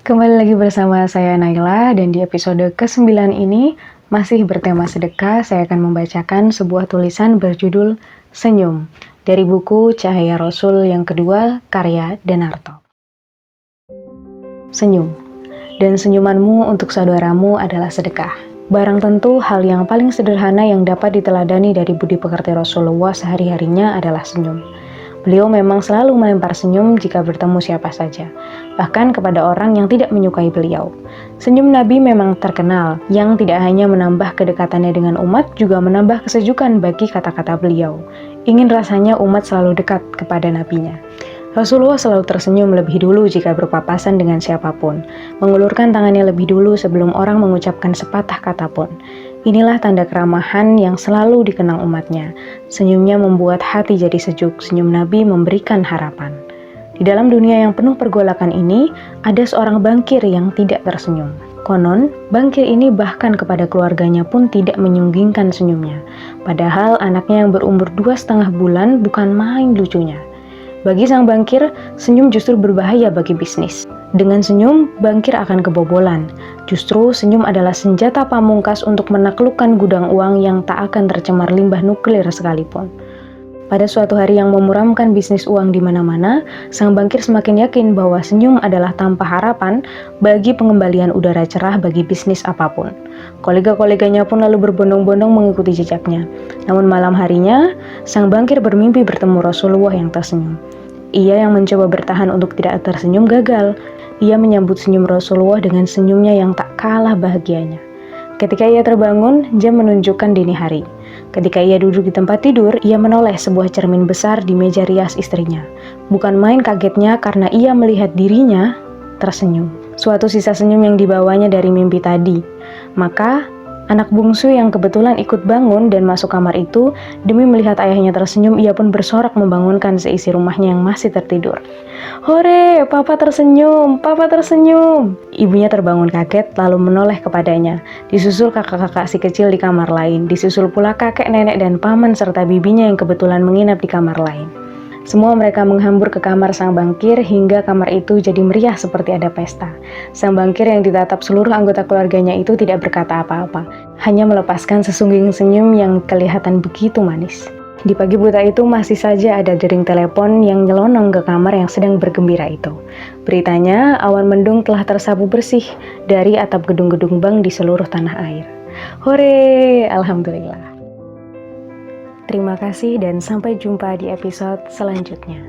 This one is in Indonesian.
Kembali lagi bersama saya Naila dan di episode ke-9 ini masih bertema sedekah. Saya akan membacakan sebuah tulisan berjudul Senyum dari buku Cahaya Rasul yang kedua karya Denarto. Senyum. Dan senyumanmu untuk saudaramu adalah sedekah. Barang tentu hal yang paling sederhana yang dapat diteladani dari budi pekerti Rasulullah sehari-harinya adalah senyum. Beliau memang selalu melempar senyum jika bertemu siapa saja, bahkan kepada orang yang tidak menyukai beliau. Senyum Nabi memang terkenal, yang tidak hanya menambah kedekatannya dengan umat, juga menambah kesejukan bagi kata-kata beliau. Ingin rasanya umat selalu dekat kepada nabinya. Rasulullah selalu tersenyum lebih dulu jika berpapasan dengan siapapun, mengulurkan tangannya lebih dulu sebelum orang mengucapkan sepatah kata pun. Inilah tanda keramahan yang selalu dikenang umatnya. Senyumnya membuat hati jadi sejuk, senyum Nabi memberikan harapan. Di dalam dunia yang penuh pergolakan ini, ada seorang bankir yang tidak tersenyum. Konon, bankir ini bahkan kepada keluarganya pun tidak menyunggingkan senyumnya. Padahal anaknya yang berumur 2,5 bulan bukan main lucunya. Bagi sang bankir, senyum justru berbahaya bagi bisnis. Dengan senyum, bankir akan kebobolan. Justru senyum adalah senjata pamungkas untuk menaklukkan gudang uang yang tak akan tercemar limbah nuklir sekalipun. Pada suatu hari yang memuramkan bisnis uang di mana-mana, sang bankir semakin yakin bahwa senyum adalah tanpa harapan bagi pengembalian udara cerah bagi bisnis apapun. Kolega-koleganya pun lalu berbondong-bondong mengikuti jejaknya. Namun malam harinya, sang bankir bermimpi bertemu Rasulullah yang tersenyum. Ia yang mencoba bertahan untuk tidak tersenyum gagal. Ia menyambut senyum Rasulullah dengan senyumnya yang tak kalah bahagianya. Ketika ia terbangun, jam menunjukkan dini hari. Ketika ia duduk di tempat tidur, ia menoleh sebuah cermin besar di meja rias istrinya. Bukan main kagetnya karena ia melihat dirinya tersenyum. Suatu sisa senyum yang dibawanya dari mimpi tadi. Maka, anak bungsu yang kebetulan ikut bangun dan masuk kamar itu, demi melihat ayahnya tersenyum, ia pun bersorak membangunkan seisi rumahnya yang masih tertidur. "Hore, papa tersenyum, papa tersenyum." Ibunya terbangun kaget lalu menoleh kepadanya. Disusul kakak-kakak si kecil di kamar lain, disusul pula kakek, nenek, dan paman serta bibinya yang kebetulan menginap di kamar lain. Semua mereka menghambur ke kamar sang bankir hingga kamar itu jadi meriah seperti ada pesta. Sang bankir yang ditatap seluruh anggota keluarganya itu tidak berkata apa-apa, hanya melepaskan sesungging senyum yang kelihatan begitu manis. Di pagi buta itu masih saja ada dering telepon yang nyelonong ke kamar yang sedang bergembira itu. Beritanya, awan mendung telah tersapu bersih dari atap gedung-gedung bank di seluruh tanah air. Hore, alhamdulillah. Terima kasih dan sampai jumpa di episode selanjutnya.